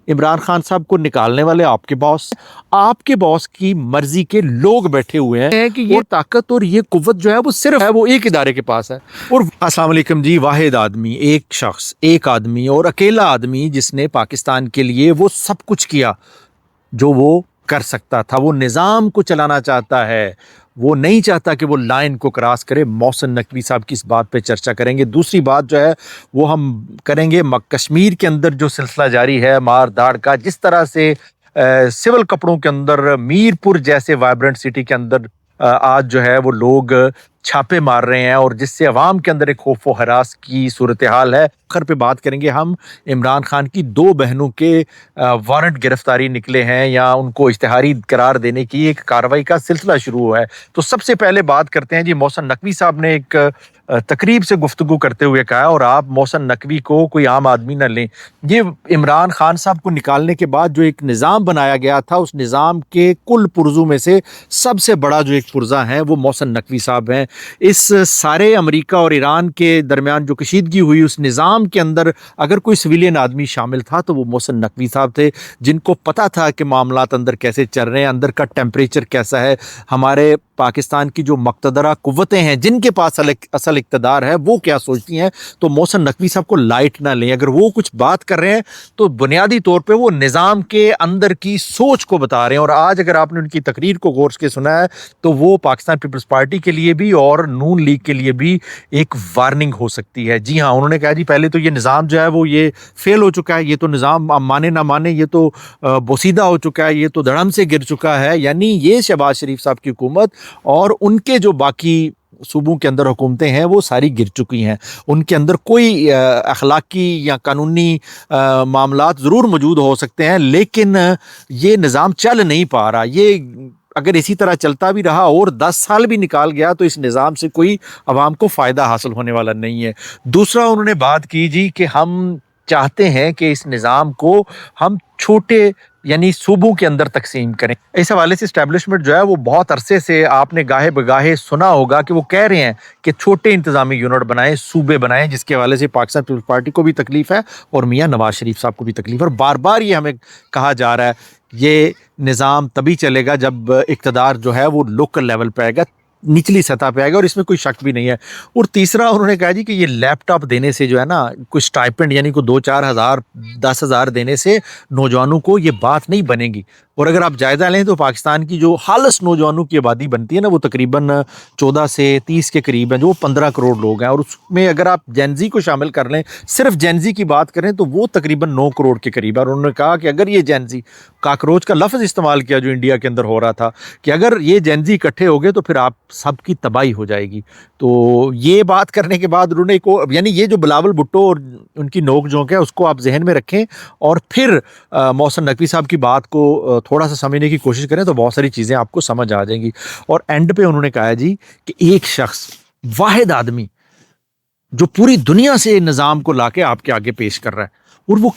عمران خان صاحب کو نکالنے والے آپ کے باس کی مرضی کے لوگ بیٹھے ہوئے ہیں کہ یہ طاقت اور یہ قوت جو ہے وہ صرف ہے وہ ایک ادارے کے پاس ہے۔ اور السلام علیکم جی، واحد آدمی، ایک شخص، ایک آدمی اور اکیلا آدمی جس نے پاکستان کے لیے وہ سب کچھ کیا جو وہ کر سکتا تھا، وہ نظام کو چلانا چاہتا ہے، وہ نہیں چاہتا کہ وہ لائن کو کراس کرے۔ محسن نقوی صاحب کی اس بات پہ چرچا کریں گے۔ دوسری بات جو ہے وہ ہم کریں گے کشمیر کے اندر جو سلسلہ جاری ہے مار داڑ کا، جس طرح سے سول کپڑوں کے اندر میر پور جیسے وائبرنٹ سٹی کے اندر آج جو ہے وہ لوگ چھاپے مار رہے ہیں اور جس سے عوام کے اندر ایک خوف و ہراس کی صورتحال ہے۔ آخر پہ بات کریں گے ہم عمران خان کی 2 بہنوں کے وارنٹ گرفتاری نکلے ہیں یا ان کو اشتہاری قرار دینے کی ایک کارروائی کا سلسلہ شروع ہوا ہے۔ تو سب سے پہلے بات کرتے ہیں جی، محسن نقوی صاحب نے ایک تقریب سے گفتگو کرتے ہوئے کہا، اور آپ محسن نقوی کو کوئی عام آدمی نہ لیں، یہ عمران خان صاحب کو نکالنے کے بعد جو ایک نظام بنایا گیا تھا اس نظام کے کل پرزوں میں سے سب سے بڑا جو ایک پرزہ ہے وہ محسن نقوی صاحب ہیں۔ اس سارے امریکہ اور ایران کے درمیان جو کشیدگی ہوئی اس نظام کے اندر اگر کوئی سویلین آدمی شامل تھا تو وہ محسن نقوی صاحب تھے، جن کو پتہ تھا کہ معاملات اندر کیسے چل رہے ہیں، اندر کا ٹیمپریچر کیسا ہے، ہمارے پاکستان کی جو مقتدرہ قوتیں ہیں جن کے پاس اصل اقتدار ہے وہ کیا سوچتی ہیں۔ تو محسن نقوی صاحب کو لائٹ نہ لیں، اگر وہ کچھ بات کر رہے ہیں تو بنیادی طور پہ وہ نظام کے اندر کی سوچ کو بتا رہے ہیں۔ اور آج اگر آپ نے ان کی تقریر کو غور سے سنا ہے تو وہ پاکستان پیپلز پارٹی کے لیے بھی اور نون لیگ کے لیے بھی ایک وارننگ ہو سکتی ہے۔ جی ہاں، انہوں نے کہا جی پہلے تو یہ نظام جو ہے وہ یہ فیل ہو چکا ہے، یہ تو نظام مانے نہ مانے یہ تو بوسیدہ ہو چکا ہے، یہ تو دھڑم سے گر چکا ہے۔ یعنی یہ شہباز شریف صاحب کی حکومت اور ان کے جو باقی صوبوں کے اندر حکومتیں ہیں وہ ساری گر چکی ہیں، ان کے اندر کوئی اخلاقی یا قانونی معاملات ضرور موجود ہو سکتے ہیں لیکن یہ نظام چل نہیں پا رہا۔ یہ اگر اسی طرح چلتا بھی رہا اور 10 سال بھی نکال گیا تو اس نظام سے کوئی عوام کو فائدہ حاصل ہونے والا نہیں ہے۔ دوسرا انہوں نے بات کی جی کہ ہم چاہتے ہیں کہ اس نظام کو ہم چھوٹے یعنی صوبوں کے اندر تقسیم کریں۔ اس حوالے سے اسٹیبلشمنٹ جو ہے وہ بہت عرصے سے آپ نے گاہے بگاہے سنا ہوگا کہ وہ کہہ رہے ہیں کہ چھوٹے انتظامی یونٹ بنائیں، صوبے بنائیں، جس کے حوالے سے پاکستان پیپلز پارٹی کو بھی تکلیف ہے اور میاں نواز شریف صاحب کو بھی تکلیف ہے، اور بار بار یہ ہمیں کہا جا رہا ہے یہ نظام تبھی چلے گا جب اقتدار جو ہے وہ لوکل لیول پہ آئے گا، نچلی سطح پہ آئے گا، اور اس میں کوئی شک بھی نہیں ہے۔ اور تیسرا انہوں نے کہا جی کہ یہ لیپ ٹاپ دینے سے جو ہے نا کوئی سٹائپنڈ یعنی کوئی 2-4 ہزار 10 ہزار دینے سے نوجوانوں کو یہ بات نہیں بنے گی۔ اور اگر آپ جائزہ لیں تو پاکستان کی جو خالص نوجوانوں کی آبادی بنتی ہے نا وہ تقریباً 14 سے 30 کے قریب ہیں، جو 15 کروڑ لوگ ہیں، اور اس میں اگر آپ جینزی کو شامل کر لیں، صرف جینزی کی بات کریں تو وہ تقریباً 9 کروڑ کے قریب ہے۔ اور انہوں نے کہا کہ اگر یہ جینزی، کاکروچ کا لفظ استعمال کیا جو انڈیا کے اندر ہو رہا تھا، کہ اگر یہ جینزی اکٹھے ہو گئے تو پھر آپ سب کی تباہی ہو جائے گی۔ تو یہ بات کرنے کے بعد انہوں نے یعنی یہ جو بلاول بھٹو اور ان کی نوک جھونک ہے اس کو آپ ذہن میں رکھیں اور پھر محسن نقوی صاحب کی بات کو تھوڑا سا سمجھنے کی کوشش کریں تو بہت ساری چیزیں آپ کو سمجھ آ جائیں گی۔ اور اینڈ پہ انہوں نے کہا جی کہ ایک شخص، واحد آدمی جو پوری دنیا سے نظام کو لا کے آپ کے آگے پیش کر رہا ہے اور وہ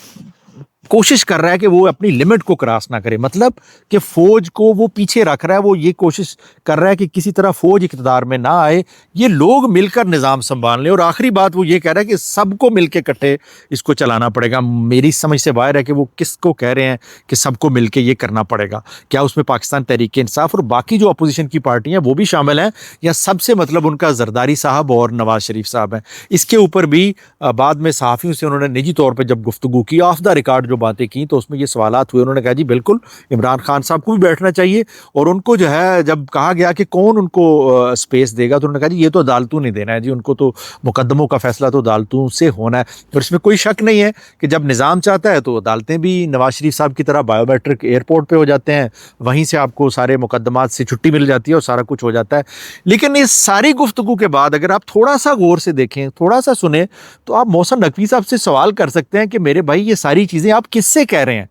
کوشش کر رہا ہے کہ وہ اپنی لمٹ کو کراس نہ کرے، مطلب کہ فوج کو وہ پیچھے رکھ رہا ہے، وہ یہ کوشش کر رہا ہے کہ کسی طرح فوج اقتدار میں نہ آئے، یہ لوگ مل کر نظام سنبھال لیں۔ اور آخری بات وہ یہ کہہ رہا ہے کہ سب کو مل کے اکٹھے اس کو چلانا پڑے گا۔ میری سمجھ سے باہر ہے کہ وہ کس کو کہہ رہے ہیں کہ سب کو مل کے یہ کرنا پڑے گا، کیا اس میں پاکستان تحریک انصاف اور باقی جو اپوزیشن کی پارٹیاں وہ بھی شامل ہیں، یا سب سے مطلب ان کا زرداری صاحب اور نواز شریف صاحب ہیں؟ اس کے اوپر بھی بعد میں صحافیوں سے انہوں نے نجی طور پہ جب گفتگو کی، آف دا ریکارڈ جو باتیں کی تو اس میں یہ سوالات ہوئے۔ انہوں نے کہا جی بالکل عمران خان صاحب کو بھی بیٹھنا چاہیے، اور ان کو جو ہے جب کہا گیا کہ کون ان کو سپیس دے گا تو انہوں نے کہا جی یہ تو عدالتوں نے دینا ہے، جی ان کو تو مقدموں کا فیصلہ تو عدالتوں سے ہونا ہے۔ اور اس میں کوئی شک نہیں ہے کہ جب نظام چاہتا ہے تو عدالتیں بھی نواز شریف صاحب کی طرح بایو میٹرک ایئرپورٹ پہ ہو جاتے ہیں، وہیں سے آپ کو سارے مقدمات سے چھٹی مل جاتی ہے اور سارا کچھ ہو جاتا ہے۔ لیکن اس ساری گفتگو کے بعد اگر آپ تھوڑا سا غور سے دیکھیں، تھوڑا سا سنیں، تو آپ محسن نقوی صاحب سے سوال کر سکتے ہیں کہ میرے بھائی یہ ساری چیزیں آپ کس سے کہہ رہے ہیں،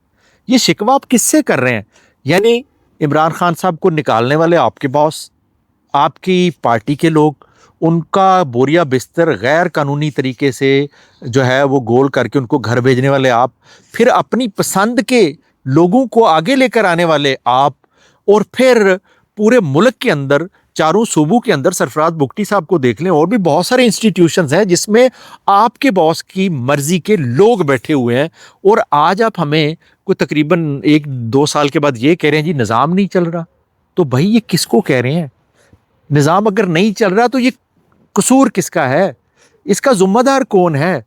یہ شکوہ آپ کس سے کر رہے ہیں؟ یعنی عمران خان صاحب کو نکالنے والے آپ کے باس، آپ کی پارٹی کے لوگ، ان کا بوریا بستر غیر قانونی طریقے سے جو ہے وہ گول کر کے ان کو گھر بھیجنے والے آپ، پھر اپنی پسند کے لوگوں کو آگے لے کر آنے والے آپ، اور پھر پورے ملک کے اندر چاروں صوبوں کے اندر سرفراز بگٹی صاحب کو دیکھ لیں، اور بھی بہت سارے انسٹیٹیوشنز ہیں جس میں آپ کے باس کی مرضی کے لوگ بیٹھے ہوئے ہیں، اور آج آپ ہمیں کوئی تقریباً 1-2 سال کے بعد یہ کہہ رہے ہیں جی نظام نہیں چل رہا. تو بھائی یہ کس کو کہہ رہے ہیں؟ نظام اگر نہیں چل رہا تو یہ قصور کس کا ہے؟ اس کا ذمہ دار کون ہے؟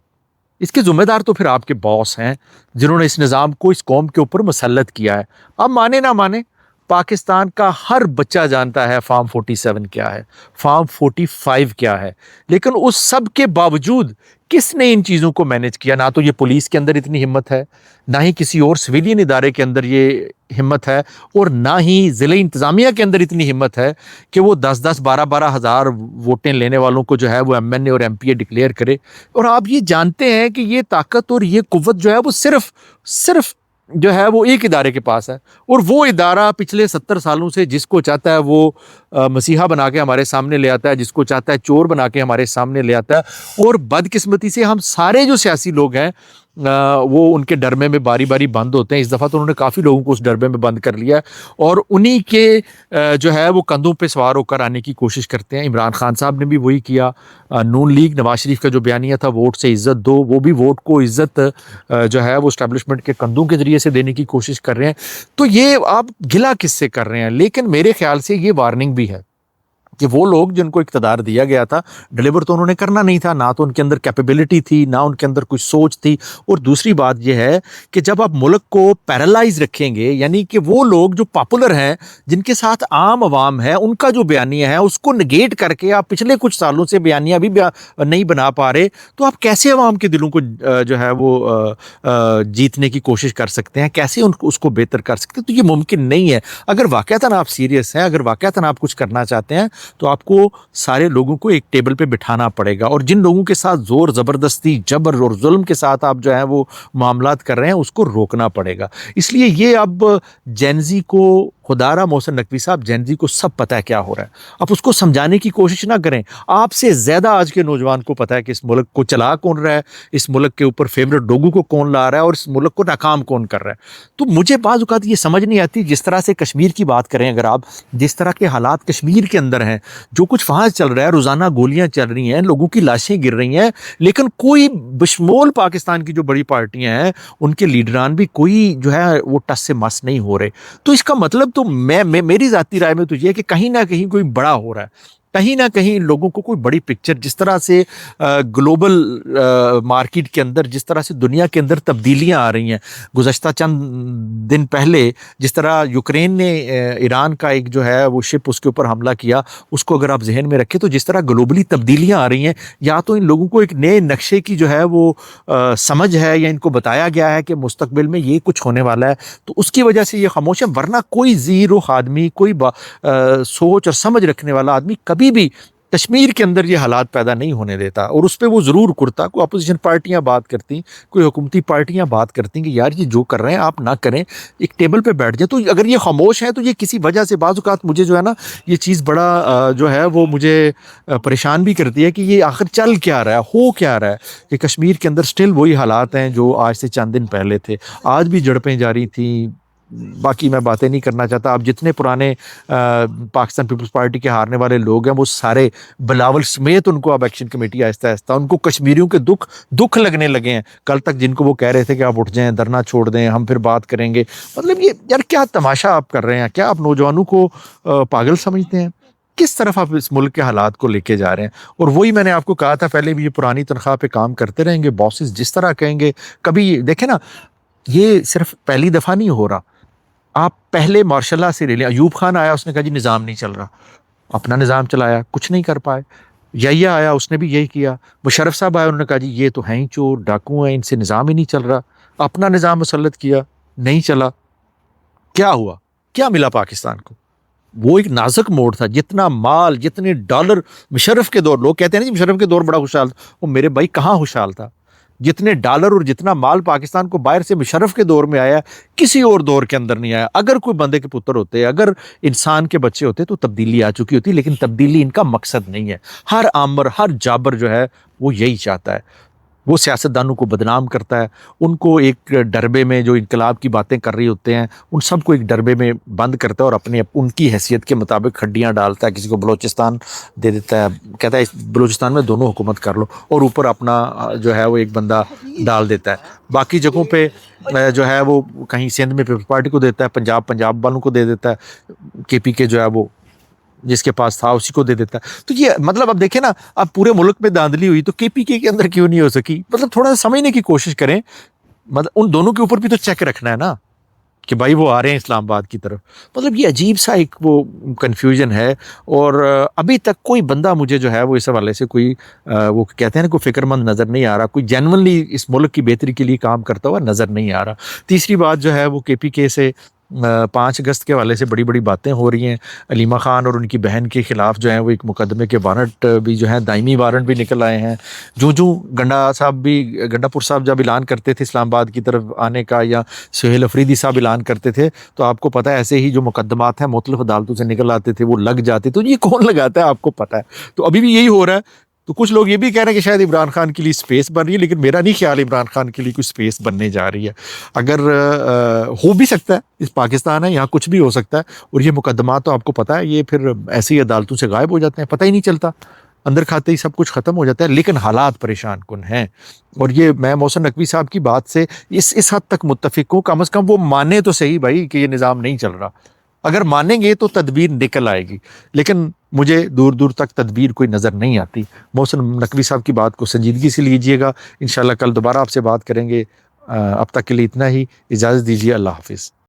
اس کے ذمہ دار تو پھر آپ کے باس ہیں جنہوں نے اس نظام کو اس قوم کے اوپر مسلط کیا ہے. اب مانے نہ مانے، پاکستان کا ہر بچہ جانتا ہے فارم 47 کیا ہے، فارم 45 کیا ہے، لیکن اس سب کے باوجود کس نے ان چیزوں کو مینج کیا؟ نہ تو یہ پولیس کے اندر اتنی ہمت ہے، نہ ہی کسی اور سویلین ادارے کے اندر یہ ہمت ہے، اور نہ ہی ضلع انتظامیہ کے اندر اتنی ہمت ہے کہ وہ 10-10 12-12 ہزار ووٹیں لینے والوں کو جو ہے وہ ایم این اے اور ایم پی اے ڈکلیئر کرے. اور آپ یہ جانتے ہیں کہ یہ طاقت اور یہ قوت جو ہے وہ صرف جو ہے وہ ایک ادارے کے پاس ہے، اور وہ ادارہ پچھلے 70 سالوں سے جس کو چاہتا ہے وہ مسیحا بنا کے ہمارے سامنے لے آتا ہے، جس کو چاہتا ہے چور بنا کے ہمارے سامنے لے آتا ہے. اور بدقسمتی سے ہم سارے جو سیاسی لوگ ہیں وہ ان کے ڈرمے میں باری باری بند ہوتے ہیں. اس دفعہ تو انہوں نے کافی لوگوں کو اس ڈرمے میں بند کر لیا ہے، اور انہی کے جو ہے وہ کندھوں پہ سوار ہو کر آنے کی کوشش کرتے ہیں. عمران خان صاحب نے بھی وہی کیا. نون لیگ نواز شریف کا جو بیانیہ تھا ووٹ سے عزت دو، وہ بھی ووٹ کو عزت جو ہے وہ اسٹیبلشمنٹ کے کندھوں کے ذریعے سے دینے کی کوشش کر رہے ہیں. تو یہ آپ گلا کس سے کر رہے ہیں؟ لیکن میرے خیال سے یہ وارننگ بھی ہے کہ وہ لوگ جن کو اقتدار دیا گیا تھا ڈلیور تو انہوں نے کرنا نہیں تھا، نہ تو ان کے اندر کیپیبلٹی تھی، نہ ان کے اندر کچھ سوچ تھی. اور دوسری بات یہ ہے کہ جب آپ ملک کو پیرالائز رکھیں گے، یعنی کہ وہ لوگ جو پاپولر ہیں، جن کے ساتھ عام عوام ہے، ان کا جو بیانیہ ہے اس کو نگیٹ کر کے آپ پچھلے کچھ سالوں سے بیانیہ بھی نہیں بنا پا رہے، تو آپ کیسے عوام کے دلوں کو جو ہے وہ جیتنے کی کوشش کر سکتے ہیں؟ کیسے اس کو بہتر کر سکتے ہیں؟ تو یہ ممکن نہیں ہے. اگر واقعتاً آپ سیریس ہیں، اگر واقعتاً آپ کچھ کرنا چاہتے ہیں، تو آپ کو سارے لوگوں کو ایک ٹیبل پہ بٹھانا پڑے گا، اور جن لوگوں کے ساتھ زور زبردستی جبر اور ظلم کے ساتھ آپ جو ہیں وہ معاملات کر رہے ہیں اس کو روکنا پڑے گا. اس لیے یہ اب جینزی کو، خدا را محسن نقوی صاحب، جینزی کو سب پتہ ہے کیا ہو رہا ہے. آپ اس کو سمجھانے کی کوشش نہ کریں. آپ سے زیادہ آج کے نوجوان کو پتہ ہے کہ اس ملک کو چلا کون رہا ہے، اس ملک کے اوپر فیوریٹ ڈوگو کو کون لا رہا ہے، اور اس ملک کو ناکام کون کر رہا ہے. تو مجھے بعض اوقات یہ سمجھ نہیں آتی، جس طرح سے کشمیر کی بات کریں اگر آپ، جس طرح کے حالات کشمیر کے اندر ہیں، جو کچھ وہاں چل رہا ہے، روزانہ گولیاں چل رہی ہیں، لوگوں کی لاشیں گر رہی ہیں، لیکن کوئی بشمول پاکستان کی جو بڑی پارٹیاں ہیں ان کے لیڈران بھی کوئی جو ہے وہ ٹس سے مس نہیں ہو رہے. تو اس کا مطلب تو میری ذاتی رائے میں تو یہ ہے کہ کہیں نہ کہیں کوئی بڑا ہو رہا ہے، کہیں نہ کہیں لوگوں کو کوئی بڑی پکچر، جس طرح سے گلوبل مارکیٹ کے اندر، جس طرح سے دنیا کے اندر تبدیلیاں آ رہی ہیں. گزشتہ چند دن پہلے جس طرح یوکرین نے ایران کا ایک جو ہے وہ شپ اس کے اوپر حملہ کیا، اس کو اگر آپ ذہن میں رکھیں تو جس طرح گلوبلی تبدیلیاں آ رہی ہیں، یا تو ان لوگوں کو ایک نئے نقشے کی جو ہے وہ سمجھ ہے، یا ان کو بتایا گیا ہے کہ مستقبل میں یہ کچھ ہونے والا ہے، تو اس کی وجہ سے یہ خاموش ہے. ورنہ کوئی ذی رخ آدمی، کوئی سوچ اور سمجھ رکھنے والا آدمی کبھی بھی کشمیر کے اندر یہ حالات پیدا نہیں ہونے دیتا. اور اس پہ وہ ضرور کرتا، کوئی اپوزیشن پارٹیاں بات کرتی، کوئی حکومتی پارٹیاں بات کرتی کہ یار یہ جو کر رہے ہیں آپ نہ کریں، ایک ٹیبل پہ بیٹھ جائیں. تو اگر یہ خاموش ہے تو یہ کسی وجہ سے، بعض اوقات مجھے جو ہے نا یہ چیز بڑا جو ہے وہ مجھے پریشان بھی کرتی ہے کہ یہ آخر چل کیا رہا ہے، ہو کیا رہا ہے، کہ کشمیر کے اندر سٹل وہی حالات ہیں جو آج سے چند دن پہلے تھے. آج بھی جھڑپیں جاری تھیں. باقی میں باتیں نہیں کرنا چاہتا. اب جتنے پرانے پاکستان پیپلز پارٹی کے ہارنے والے لوگ ہیں وہ سارے بلاول سمیت ان کو اب ایکشن کمیٹی آہستہ آہستہ ان کو کشمیریوں کے دکھ لگنے لگے ہیں. کل تک جن کو وہ کہہ رہے تھے کہ آپ اٹھ جائیں، دھرنا چھوڑ دیں، ہم پھر بات کریں گے. مطلب یہ یار کیا تماشا آپ کر رہے ہیں؟ کیا آپ نوجوانوں کو پاگل سمجھتے ہیں؟ کس طرف آپ اس ملک کے حالات کو لے کے جا رہے ہیں؟ اور وہی میں نے آپ کو کہا تھا پہلے بھی، یہ پرانی تنخواہ پہ کام کرتے رہیں گے. باسز جس طرح کہیں گے، کبھی دیکھیں نا، یہ صرف پہلی دفعہ نہیں ہو رہا. آپ پہلے ماشاء اللہ سے لے لیں، ایوب خان آیا، اس نے کہا جی نظام نہیں چل رہا، اپنا نظام چلایا، کچھ نہیں کر پائے. یحییٰ آیا، اس نے بھی یہی کیا. مشرف صاحب آئے، انہوں نے کہا جی یہ تو ہیں ہی چور، ڈاکو ہیں، ان سے نظام ہی نہیں چل رہا، اپنا نظام مسلط کیا، نہیں چلا. کیا ہوا؟ کیا ملا پاکستان کو؟ وہ ایک نازک موڑ تھا. جتنا مال، جتنے ڈالر مشرف کے دور، لوگ کہتے ہیں نا جی مشرف کے دور بڑا خوشحال تھا، وہ میرے بھائی کہاں خوشحال تھا؟ جتنے ڈالر اور جتنا مال پاکستان کو باہر سے مشرف کے دور میں آیا، کسی اور دور کے اندر نہیں آیا. اگر کوئی بندے کے پتر ہوتے، اگر انسان کے بچے ہوتے تو تبدیلی آ چکی ہوتی، لیکن تبدیلی ان کا مقصد نہیں ہے. ہر آمر، ہر جابر جو ہے وہ یہی چاہتا ہے. وہ سیاستدانوں کو بدنام کرتا ہے، ان کو ایک ڈربے میں جو انقلاب کی باتیں کر رہے ہوتے ہیں ان سب کو ایک ڈربے میں بند کرتا ہے اور اپنے ان کی حیثیت کے مطابق ہڈیاں ڈالتا ہے، کسی کو بلوچستان دے دیتا ہے، کہتا ہے اس بلوچستان میں دونوں حکومت کر لو، اور اوپر اپنا جو ہے وہ ایک بندہ ڈال دیتا ہے۔ باقی جگہوں پہ جو ہے وہ کہیں سندھ میں پیپلز پارٹی کو دیتا ہے، پنجاب والوں کو دے دیتا ہے، کے پی کے جو ہے وہ جس کے پاس تھا اسی کو دے دیتا ہے۔ تو یہ مطلب اب دیکھیں نا، اب پورے ملک میں دھاندلی ہوئی تو کے پی کے اندر کیوں نہیں ہو سکی؟ مطلب تھوڑا سا سمجھنے کی کوشش کریں، مطلب ان دونوں کے اوپر بھی تو چیک رکھنا ہے نا کہ بھائی وہ آ رہے ہیں اسلام آباد کی طرف۔ مطلب یہ عجیب سا ایک وہ کنفیوژن ہے، اور ابھی تک کوئی بندہ مجھے جو ہے وہ اس حوالے سے کوئی وہ کہتے ہیں نا کوئی فکر مند نظر نہیں آ رہا، کوئی جینونلی اس ملک کی بہتری کے لیے کام کرتا ہوا نظر نہیں آ رہا۔ تیسری بات جو ہے وہ کے پی کے سے 5 اگست کے حوالے سے بڑی بڑی باتیں ہو رہی ہیں، علیمہ خان اور ان کی بہن کے خلاف جو ہیں وہ ایک مقدمے کے وارنٹ بھی جو ہیں دائمی وارنٹ بھی نکل آئے ہیں۔ جو گنڈا پور صاحب جب اعلان کرتے تھے اسلام آباد کی طرف آنے کا، یا سہیل افریدی صاحب اعلان کرتے تھے، تو آپ کو پتہ ہے ایسے ہی جو مقدمات ہیں مختلف عدالتوں سے نکل آتے تھے وہ لگ جاتے، تو یہ کون لگاتا ہے آپ کو پتہ ہے۔ تو ابھی بھی یہی ہو رہا ہے۔ تو کچھ لوگ یہ بھی کہہ رہے ہیں کہ شاید عمران خان کے لیے اسپیس بن رہی ہے، لیکن میرا نہیں خیال عمران خان کے لیے کوئی اسپیس بننے جا رہی ہے۔ اگر ہو بھی سکتا ہے، اس پاکستان ہے، یہاں کچھ بھی ہو سکتا ہے، اور یہ مقدمات تو آپ کو پتہ ہے یہ پھر ایسی عدالتوں سے غائب ہو جاتے ہیں، پتہ ہی نہیں چلتا، اندر کھاتے ہی سب کچھ ختم ہو جاتا ہے۔ لیکن حالات پریشان کن ہیں، اور یہ میں محسن نقوی صاحب کی بات سے اس حد تک متفق ہوں، کم از کم وہ مانے تو صحیح بھائی کہ یہ نظام نہیں چل رہا۔ اگر مانیں گے تو تدبیر نکل آئے گی، لیکن مجھے دور دور تک تدبیر کوئی نظر نہیں آتی۔ محسن نقوی صاحب کی بات کو سنجیدگی سے لیجئے گا، انشاءاللہ کل دوبارہ آپ سے بات کریں گے۔ اب تک کے لیے اتنا ہی، اجازت دیجیے، اللہ حافظ۔